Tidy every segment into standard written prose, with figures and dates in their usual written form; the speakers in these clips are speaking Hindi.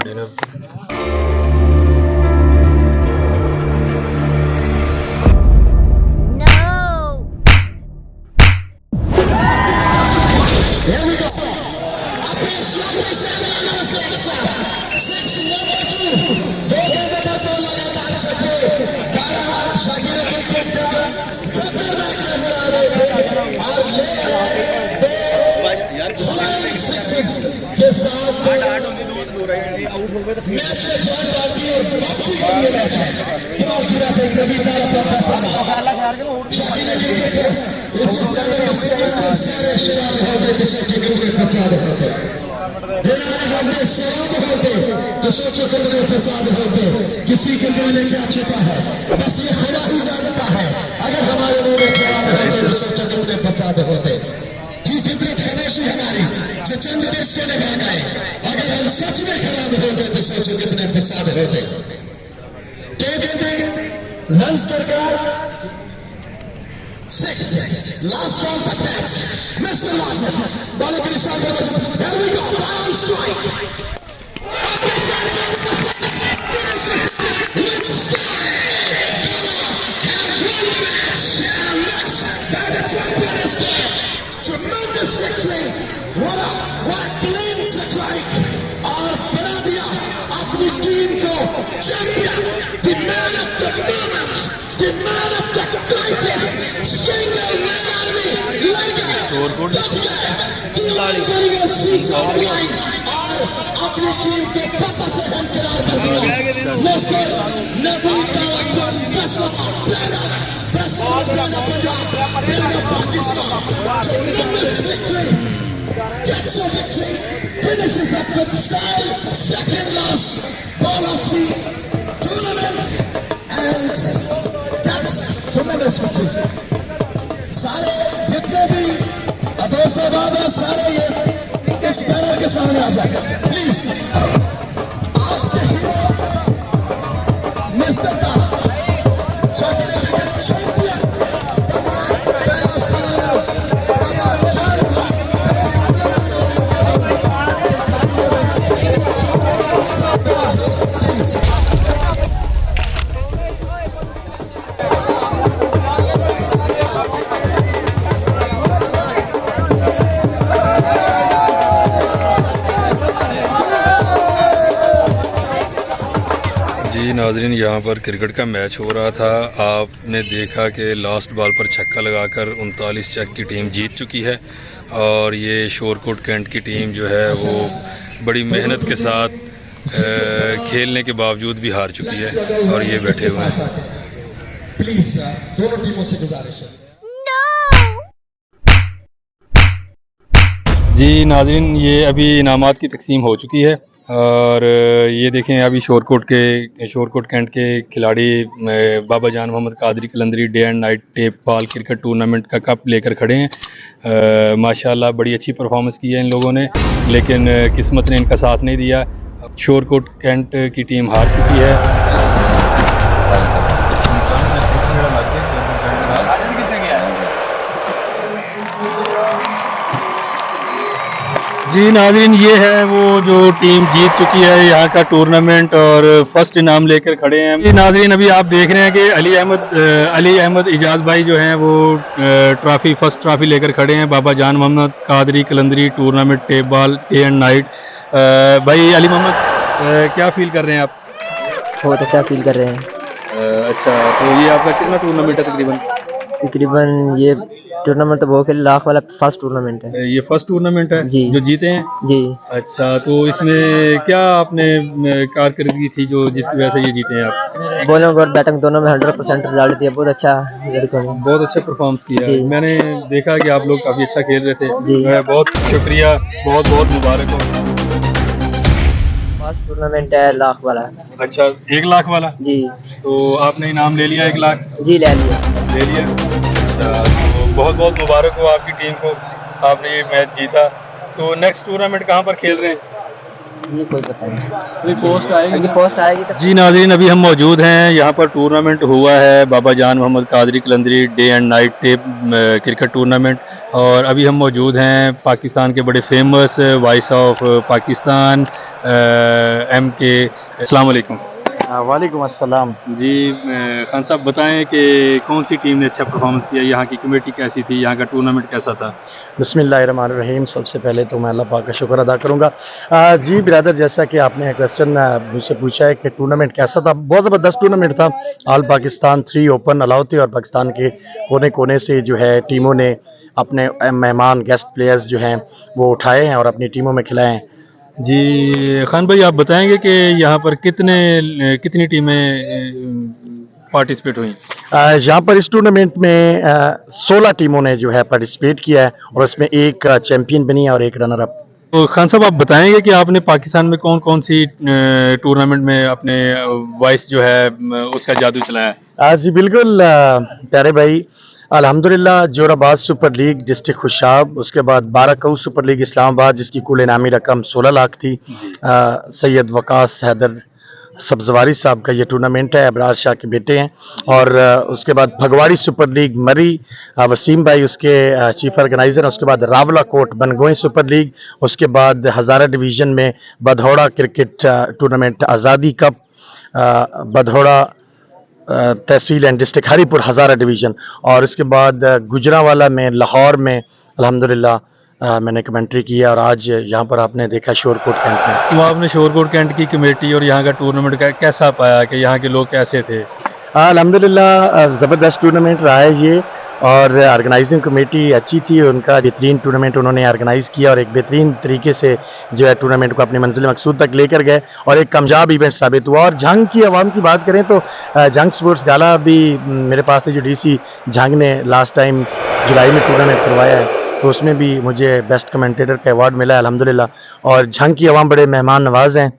तो सोचो कितने फसाद होते, किसी के मुंह में क्या छिपा है, बस ये खुदा ही जानता है। अगर हमारे मुंह में जवाब होते तो सोचो कितने फसाद होते। जी फितरत हमेशा हमारी जो चंद देर से लगा गए, अगर हम सच में खराब होते तो सोचो कितने फसाद होते। तो कहते रन्स दरकार 6 लास्ट बॉल का मैच मिस्टर वाटर बॉलिंग के निशान पर here we go round strike tremendous victory what a clean strike और बना दिया अपनी टीम को champion the man of the moment the man of the crisis single man army लेकर और अपनी टीम के फतह से हमकिनार कर दिया mister Nabeel Tawakkul Pakistan tremendous victory gets a victory finishes up with style second last ball of the tournament and that's tremendous victory सारे जितने भी दोस्तों बाबा सारे ये इस बैनर के सामने आ जाए प्लीज आज के hero mister Shakir cricket champion नाज़रीन, यहाँ पर क्रिकेट का मैच हो रहा था। आपने देखा कि लास्ट बॉल पर छक्का लगाकर 39 चक की टीम जीत चुकी है और ये शोरकोट कैंट की टीम जो है वो बड़ी मेहनत के साथ खेलने के बावजूद भी हार चुकी है और ये बैठे हुए हैं। प्लीज दोनों टीमों से गुजारिश है। जी नाज़रीन, ये अभी इनामात की तकसीम हो चुकी है और ये देखें अभी शोरकोट कैंट के खिलाड़ी Baba Jan Mohammad Qadri Kalandari day and night tape ball cricket tournament का कप लेकर खड़े हैं। माशाल्लाह बड़ी अच्छी परफॉर्मेंस की है इन लोगों ने, लेकिन किस्मत ने इनका साथ नहीं दिया। शोरकोट कैंट की टीम हार चुकी है। जी नाज़रीन, ये है वो जो टीम जीत चुकी है यहाँ का टूर्नामेंट और फर्स्ट इनाम लेकर खड़े हैं। जी नाज़रीन, अभी आप देख रहे हैं कि अली अहमद इजाज़ भाई जो हैं वो फर्स्ट ट्रॉफी लेकर खड़े हैं। Baba Jan Mohammad Qadri Kalandari tournament tape ball day and night. भाई अली मोहम्मद, क्या फील कर रहे हैं आप? बहुत अच्छा फील कर रहे हैं। अच्छा, तो ये आपका कितना टूर्नामेंट है तकरीबन? ये टूर्नामेंट तो बहुत लाख वाला फर्स्ट टूर्नामेंट है। ये फर्स्ट टूर्नामेंट है जी, जो जीते हैं जी। अच्छा, तो इसमें क्या आपने कारकर्दगी थी जो जिसकी वजह से ये जीते हैं आप? बॉलिंग और बैटिंग दोनों में 100% रिजल्ट दिया। बहुत अच्छा लड़कों ने बहुत अच्छा परफॉर्मेंस किया। मैंने देखा कि आप लोग काफी अच्छा खेल रहे थे जी। बहुत शुक्रिया, बहुत बहुत मुबारक हो। फर्स्ट टूर्नामेंट है लाख वाला। अच्छा, 1 लाख वाला जी। तो आपने इनाम ले लिया 1 लाख? जी ले लिया। अच्छा, तो बहुत बहुत मुबारक हो आपकी टीम को, आपने ये मैच जीता। तो नेक्स्ट टूर्नामेंट कहाँ पर खेल रहे हैं? ये कोई पता नहीं, पोस्ट आएगी तो। जी नाज़रीन, अभी हम मौजूद हैं यहाँ पर। टूर्नामेंट हुआ है Baba Jan Mohammad Qadri Kalandari day and night tape cricket tournament और अभी हम मौजूद हैं पाकिस्तान के बड़े famous voice of Pakistan MK। अस्सलाम वालेकुम। वालेकुम अस्सलाम। जी खान साहब बताएं कि कौन सी टीम ने अच्छा परफॉर्मेंस किया, यहाँ की कमेटी कैसी थी, यहाँ का टूर्नामेंट कैसा था? बिस्मिल्लाहिर्रहमानिर्रहीम। सबसे पहले तो मैं अल्लाह पाक का शुक्र अदा करूँगा। जी ब्रदर, जैसा कि आपने क्वेश्चन मुझसे पूछा है कि टूर्नामेंट कैसा था, बहुत ज़बरदस्त टूर्नामेंट था। ऑल पाकिस्तान 3 ओपन अलाउ थे और पाकिस्तान के कोने कोने से जो है टीमों ने अपने मेहमान गेस्ट प्लेयर्स जो हैं वो उठाए हैं और अपनी टीमों में खिलाए हैं। जी खान भाई आप बताएंगे कि यहाँ पर कितनी टीमें पार्टिसिपेट हुई? यहाँ पर इस टूर्नामेंट में 16 टीमों ने जो है पार्टिसिपेट किया है और उसमें एक चैंपियन बनी है और एक रनर अप। तो खान साहब आप बताएंगे कि आपने पाकिस्तान में कौन कौन सी टूर्नामेंट में अपने वॉइस जो है उसका जादू चलाया है? जी बिल्कुल प्यारे भाई, अल्हम्दुलिल्लाह जोराबाद सुपर लीग डिस्ट्रिक्ट खुशाब, उसके बाद बाराकऊ सुपर लीग इस्लामाबाद जिसकी कुल इनामी रकम 16 लाख थी। सैयद वकास हैदर सब्जवारी साहब का ये टूर्नामेंट है, अबरार शाह के बेटे हैं। और उसके बाद फगवाड़ी सुपर लीग मरी, वसीम भाई उसके चीफ ऑर्गेनाइजर हैं। उसके बाद रावला कोट बनगोई सुपर लीग, उसके बाद हज़ारा डिवीज़न में Badhaura cricket tournament Azadi cup, Badhaura तहसील and district Haripur Hazara division, और उसके बाद गुजरांवाला में लाहौर में अल्हम्दुलिल्लाह मैंने कमेंट्री किया। और आज यहाँ पर आपने देखा शोरकोट कैंट में। तो आपने शोरकोट कैंट की कमेटी और यहाँ का टूर्नामेंट कैसा पाया कि यहाँ के लोग कैसे थे? अल्हम्दुलिल्लाह ज़बरदस्त टूर्नामेंट रहा है ये, और ऑर्गेनाइजिंग कमेटी अच्छी थी। उनका बेहतरीन टूर्नामेंट उन्होंने ऑर्गेनाइज़ किया और एक बेहतरीन तरीके से जो है टूर्नामेंट को अपनी मंजिल मकसूद तक लेकर गए और एक कामयाब इवेंट साबित हुआ। और जंग की आवाम की बात करें तो जंग स्पोर्ट्स गाला भी मेरे पास थे, जो DC जंग ने लास्ट टाइम जुलाई में टूर्नामेंट करवाया है, तो उसमें भी मुझे बेस्ट कमेंटेटर का अवार्ड मिला है अल्हम्दुलिल्लाह। और जंग की आवाम बड़े मेहमान नवाज हैं।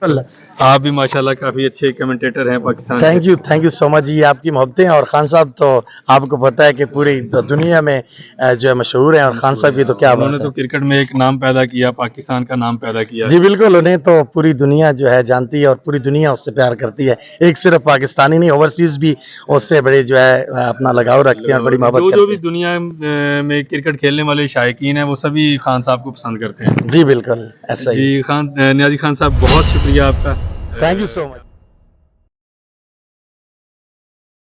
आप भी माशाल्लाह काफ़ी अच्छे कमेंटेटर हैं पाकिस्तान के। थैंक यू सो मच जी, आपकी मोहब्बतें। और खान साहब तो आपको पता है कि पूरी दुनिया में जो है मशहूर हैं, और खान साहब की तो क्या बात उन्होंने है। तो क्रिकेट में एक नाम पैदा किया, पाकिस्तान का नाम पैदा किया। जी बिल्कुल, उन्हें तो पूरी दुनिया जो है जानती है और पूरी दुनिया उससे प्यार करती है। एक सिर्फ पाकिस्तानी नहीं, ओवरसीज भी उससे बड़े जो है अपना लगाव रखते हैं और बड़ी मोहब्बत जो भी दुनिया में क्रिकेट खेलने वाले शायकीन हैं वो सभी खान साहब को पसंद करते हैं। जी बिल्कुल ऐसा ही। जी नियाज़ी खान साहब बहुत शुक्रिया आपका। Thank you so much.